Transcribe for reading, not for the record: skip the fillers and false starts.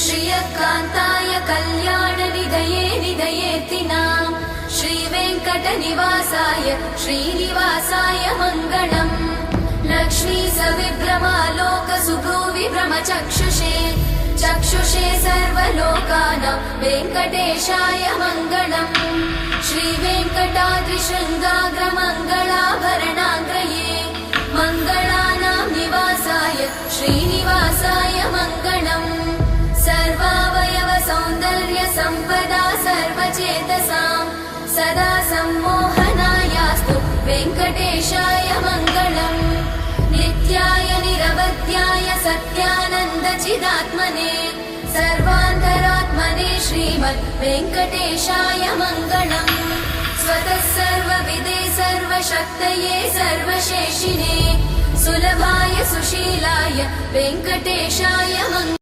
श्रियकान्ताय कल्याणनिधये निधयेतिनाम् श्रीवेङ्कटनिवासाय श्रीनिवासाय मङ्गलम्। लक्ष्मी सविभ्रमालोकसुभ्रूविभ्रमचक्षुषे चक्षुषे सर्वलोकानां वेङ्कटेशाय मङ्गलम्। श्रीवेङ्कटाद्रिशृङ्गाग्रमङ्गलाभरणाग्रये मङ्गलानां निवासाय श्रीनिवासाय मङ्गलम्। सर्वावयव सौन्दर्य सम्पदा सर्वचेतसां सदा सम्मोहनायास्तु वेङ्कटेशाय मङ्गलम्। नित्याय निरवध्याय सत्यानन्दचिदात्मने सर्वान्तरात्मने श्रीमद् वेङ्कटेशाय मङ्गलम्। स्वतः सर्वविदे सर्वशक्तये सर्वशेषिणे सुलभाय सुशीलाय वेङ्कटेशाय मङ्गलम्।